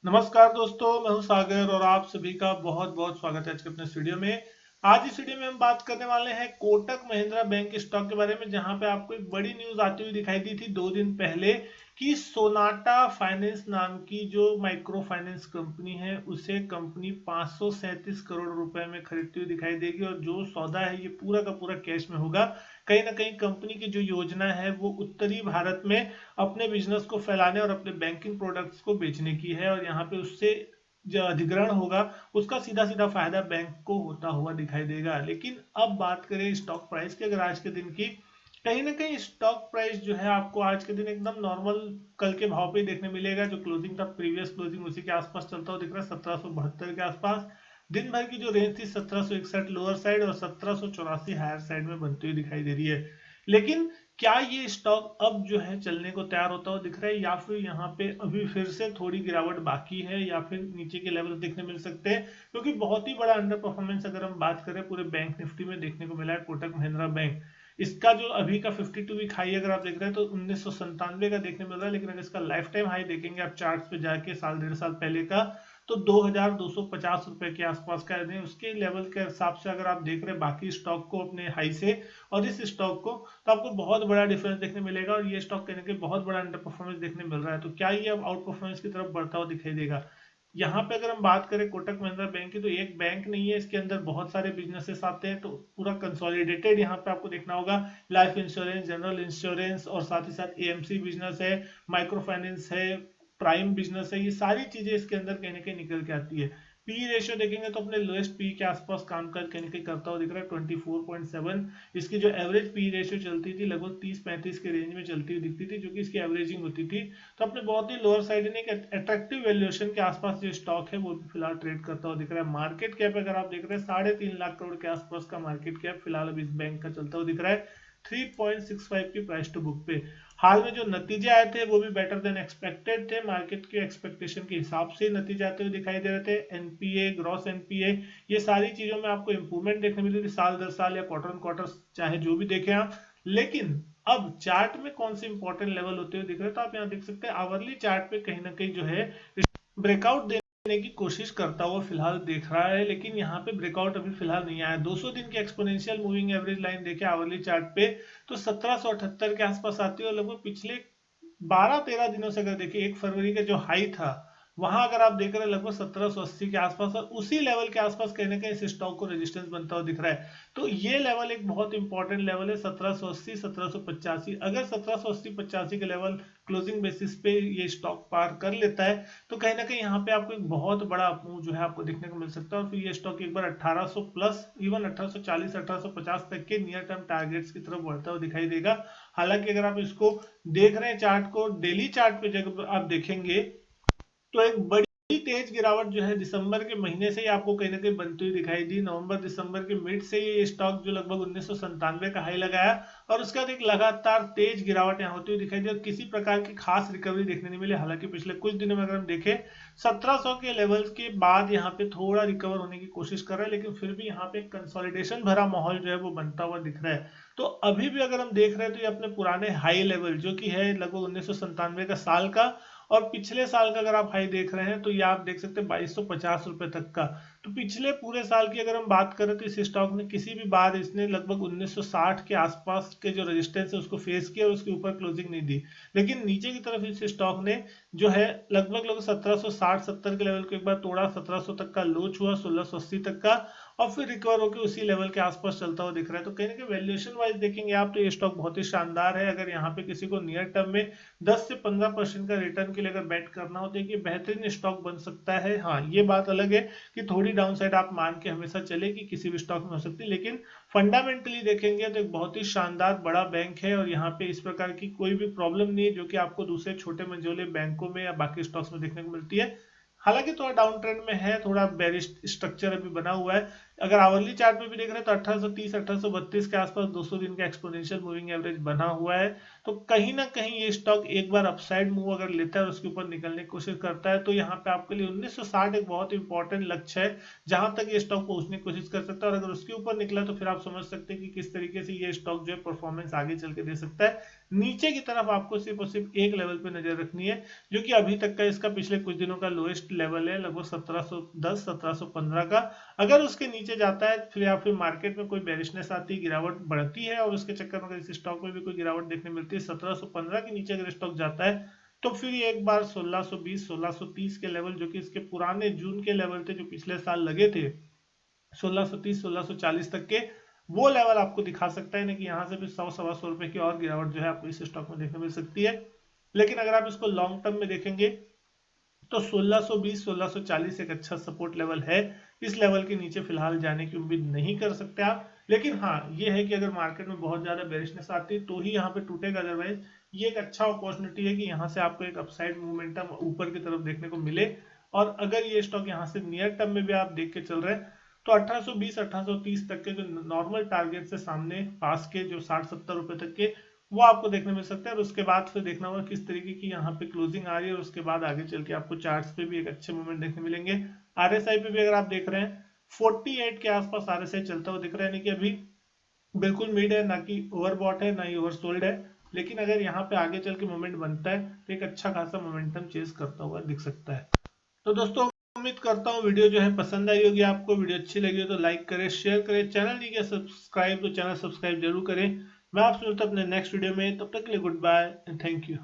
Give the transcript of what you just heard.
नमस्कार दोस्तों, मैं हूं सागर और आप सभी का बहुत बहुत स्वागत है आज के अपने इस वीडियो में। आज इस वीडियो में हम बात करने वाले हैं कोटक महिंद्रा बैंक के स्टॉक के बारे में, जहां पे आपको एक बड़ी न्यूज आती हुई दिखाई दी थी 2 दिन पहले कि सोनाटा फाइनेंस नाम की जो माइक्रो फाइनेंस कंपनी है उसे कंपनी 537 करोड़ रुपए में खरीदती हुई दिखाई देगी। और जो सौदा है ये पूरा का पूरा कैश में होगा। कहीं ना कहीं कंपनी की जो योजना है वो उत्तरी भारत में अपने बिजनेस को फैलाने और अपने बैंकिंग प्रोडक्ट्स को बेचने की है, और यहाँ पे उससे जो अधिग्रहण होगा उसका सीधा सीधा फायदा बैंक को होता हुआ दिखाई देगा। लेकिन अब बात करें स्टॉक प्राइस की, अगर आज के दिन की, कहीं ना कहीं स्टॉक प्राइस जो है आपको आज के दिन एकदम नॉर्मल कल के भाव पे ही देखने मिलेगा। जो क्लोजिंग था, प्रीवियस क्लोजिंग उसी के आसपास चलता हुआ दिख रहा है, 1772 के आसपास। दिन भर की जो रेंज थी 1761 लोअर साइड और 1784 हायर साइड में बनती हुई दिखाई दे रही है। लेकिन क्या ये स्टॉक अब जो है चलने को तैयार होता हुआ दिख रहा है, या फिर यहाँ पे अभी फिर से थोड़ी गिरावट बाकी है, या फिर नीचे के लेवल देखने मिल सकते हैं? क्योंकि बहुत ही बड़ा अंडर परफॉर्मेंस अगर हम बात करें पूरे बैंक निफ्टी में देखने को मिला है कोटक महिंद्रा बैंक। इसका जो अभी का 52 वीक हाई अगर आप देख रहे हैं तो 1997 का देखने मिल रहा है। लेकिन अगर इसका लाइफ टाइम हाई देखेंगे आप चार्ट्स पे जाके साल डेढ़ साल पहले का, तो 2250 रुपए के आसपास का है। उसके लेवल के हिसाब से अगर आप देख रहे हैं बाकी स्टॉक को अपने हाई से और इस स्टॉक को, तो आपको बहुत बड़ा डिफरेंस देखने मिलेगा। और ये स्टॉक कहने के बहुत बड़ा अंडर परफॉर्मेंस देखने मिल रहा है। तो क्या ये अब आउट परफॉर्मेंस की तरफ बढ़ता हुआ दिखाई देगा? यहाँ पे अगर हम बात करें कोटक महिंद्रा बैंक की, तो एक बैंक नहीं है, इसके अंदर बहुत सारे बिजनेसेस आते हैं। तो पूरा कंसोलिडेटेड यहाँ पे आपको देखना होगा। लाइफ इंश्योरेंस, जनरल इंश्योरेंस और साथ ही साथ एएमसी बिजनेस है, माइक्रो फाइनेंस है, प्राइम बिजनेस है। ये सारी चीजें इसके अंदर कहीं ना कहीं निकल के आती है। पी रेशियो देखेंगे तो अपने लोएस्ट पी के आसपास काम कर कहीं ना कहीं करता हुआ दिख रहा है, 24.7। इसकी जो एवरेज पी रेशियो चलती थी लगभग 30-35 के रेंज में चलती हुई दिखती थी, जो कि इसकी एवरेजिंग होती थी। तो अपने बहुत ही लोअर साइड में एक अट्रैक्टिव वैल्यूएशन के आसपास जो स्टॉक है वो भी फिलहाल ट्रेड करता हुआ दिख रहा है। मार्केट कैप अगर आप देख रहे हैं 3.5 लाख करोड़ के आसपास का मार्केट कैप फिलहाल अब इस बैंक का चलता हुआ दिख रहा है, 3.65 की प्राइस टू बुक पे। हाल में जो नतीजे आए थे वो भी बेटर देन एक्सपेक्टेड थे, मार्केट के एक्सपेक्टेशन के हिसाब से नतीजे आते हुए दिखाई दे रहे थे। एनपीए, ग्रॉस एनपीए, ये सारी चीजों में आपको इंप्रूवमेंट देखने मिली थी साल दर साल या क्वार्टर क्वार्टर, चाहे जो भी देखें आप। लेकिन अब चार्ट में कौन से इंपॉर्टेंट लेवल होते हुए दिख रहे हैं, तो आप यहाँ देख सकते हैं आवरली चार्ट पे कहीं ना कहीं जो है ब्रेकआउट देने की कोशिश करता हुआ फिलहाल दिख रहा है। लेकिन यहाँ पे ब्रेकआउट अभी फिलहाल नहीं आया। 200 दिन की एक्सपोनेंशियल मूविंग एवरेज लाइन देखे आवरली चार्ट पे, तो 1778 के आसपास आती है। और लगभग पिछले 12-13 दिनों से अगर देखिए, 1 फरवरी का जो हाई था वहां अगर आप देख रहे हैं लगभग 1780 के आसपास, और उसी लेवल के आसपास कहीं ना कहीं इस स्टॉक को रेजिस्टेंस बनता हुआ दिख रहा है। तो ये लेवल एक बहुत इंपॉर्टेंट लेवल है, 1780 1785। अगर 1780-85 के लेवल क्लोजिंग बेसिस पे ये स्टॉक पार कर लेता है, तो कहीं ना कहीं यहाँ पे आपको एक बहुत बड़ा अपमूव जो है आपको देखने को मिल सकता है। और फिर ये स्टॉक एक बार 1800 प्लस, इवन 1840 1850 तक के नियर टर्म टारगेट्स की तरफ बढ़ता हुआ दिखाई देगा। हालांकि अगर आप इसको देख रहे हैं चार्ट को, डेली चार्ट पे जब आप देखेंगे तो एक बड़ी तेज गिरावट जो है दिसंबर के महीने से ही आपको कहीं ना कहीं बनती हुई दिखाई दी। नवंबर दिसंबर के मिड से ये स्टॉक जो लगभग 1997 का हाई लगाया, और उसके बाद एक लगातार तेज गिरावट यहाँ होती हुई दिखाई दी, और किसी प्रकार की खास रिकवरी देखने नहीं मिली। हालांकि पिछले कुछ दिनों में अगर हम देखें 1700 के लेवल्स के बाद यहाँ पे थोड़ा रिकवर होने की कोशिश कर रहा है, लेकिन फिर भी यहाँ पे कंसोलिडेशन भरा माहौल जो है वो बनता हुआ दिख रहा है। तो अभी भी अगर हम देख रहे हैं तो ये अपने पुराने हाई लेवल जो कि है लगभग 1997 का साल का, और पिछले साल का अगर आप हाई देख रहे हैं तो ये आप देख सकते हैं 2250 रुपए तक का। तो पिछले पूरे साल की अगर हम बात करें तो इस स्टॉक ने किसी भी बार इसने लगभग 1960 के आसपास के जो रेजिस्टेंस है उसको फेस किया और उसके ऊपर क्लोजिंग नहीं दी। लेकिन नीचे की तरफ इस स्टॉक ने जो है लगभग 1760-70 के लेवल को एक बार तोड़ा, 1700 तक का लो छुआ, 1680 तक का, और फिर रिकवर होकर उसी लेवल के आसपास चलता हुआ दिख रहा है। तो कहीं ना कहीं वैल्यूएशन वाइज देखेंगे आप तो ये स्टॉक बहुत ही शानदार है। अगर यहाँ पे किसी को नियर टर्म में 10 से 15% का रिटर्न के लिए अगर बेट करना हो तो ये बेहतरीन स्टॉक बन सकता है। हाँ, ये बात अलग है कि थोड़ी डाउन साइड आप मान के हमेशा चले कि किसी भी स्टॉक में हो सकती है, लेकिन फंडामेंटली देखेंगे तो एक बहुत ही शानदार बड़ा बैंक है, और यहाँ पे इस प्रकार की कोई भी प्रॉब्लम नहीं है जो कि आपको दूसरे छोटे मंझोले बैंकों में या बाकी स्टॉक्स में देखने को मिलती है। हालांकि थोड़ा डाउन ट्रेंड में है, थोड़ा बेरिश स्ट्रक्चर अभी बना हुआ है। अगर आवरली चार्ट पे भी देख रहे हैं तो 1830 1832 के आसपास 200 दिन का एक्सपोनेंशियल मूविंग एवरेज बना हुआ है, तो कहीं ना कहीं ये स्टॉक एक बार अपसाइड मूव अगर लेता है और उसके ऊपर निकलने की कोशिश करता है तो यहाँ पे आपके लिए 1960 एक बहुत इंपॉर्टेंट लक्ष्य है जहां तक ये स्टॉक पहुंचने की कोशिश कर सकता है। और अगर उसके ऊपर निकला तो फिर आप समझ सकते हैं कि किस तरीके से ये स्टॉक जो है परफॉर्मेंस आगे चल के दे सकता है। नीचे की तरफ आपको सिर्फ और सिर्फ एक लेवल पे नजर रखनी है जो कि अभी तक का इसका पिछले कुछ दिनों का लोएस्ट लेवल है, लगभग 1710 1715 का। अगर उसके नीचे जाता है फिर या फिर मार्केट में कोई बेरिशनेस आती है, गिरावट बढ़ती है और उसके चक्कर में अगर इस स्टॉक में भी कोई गिरावट देखने मिलती है 1715 के नीचे अगर स्टॉक जाता है तो फिर ये एक बार 1620 1630 के लेवल जो कि इसके पुराने जून के लेवल थे जो पिछले साल लगे थे 1630 1640 तक के, वो लेवल आपको दिखा सकता है ना कि यहाँ से भी 100 सवा 100 रुपए की और गिरावट जो है आपको इस स्टॉक में देखने मिल सकती है। लेकिन अगर आप इसको लॉन्ग टर्म में देखेंगे तो 1620 1640 एक अच्छा सपोर्ट लेवल है। इस लेवल के नीचे फिलहाल जाने की उम्मीद नहीं कर सकते आप, लेकिन हाँ ये है कि अगर मार्केट में बहुत ज्यादा बेरिशनेस आती है तो ही यहाँ पे टूटेगा, अदरवाइज ये एक अच्छा अपॉर्चुनिटी है कि यहाँ से आपको एक अपसाइड मोमेंटम ऊपर की तरफ देखने को मिले। और अगर ये स्टॉक यहाँ से नियर टर्म में भी आप देख के चल रहे हैं तो 1820 1830 तक के जो नॉर्मल टारगेट से सामने पास के जो 60-70 रुपए तक के वो आपको देखने मिल सकता है। और उसके बाद फिर देखना होगा किस तरीके की यहाँ पे क्लोजिंग आ रही है और उसके बाद आगे चल के आपको चार्ट्स पे भी एक अच्छे मूवमेंट देखने मिलेंगे। आरएसआई पे भी अगर आप देख रहे हैं 48 के आसपास आरएसआई चलता हुआ दिख रहा है, यानी कि अभी बिल्कुल मिड है, ना कि ओवरबॉट है ना ही ओवरसोल्ड है। लेकिन अगर यहाँ पे आगे चल के मूवमेंट बनता है तो एक अच्छा खासा मोमेंटम चेस करता हुआ दिख सकता है। तो दोस्तों उम्मीद करता हूँ वीडियो जो है पसंद आई होगी आपको। वीडियो अच्छी लगी हो तो लाइक करें, शेयर करें, चैनल नहीं किया सब्सक्राइब तो चैनल सब्सक्राइब जरूर करें। मैं आपसे मिलता हूं अपने नेक्स्ट वीडियो में, तब तक के लिए goodbye and thank you.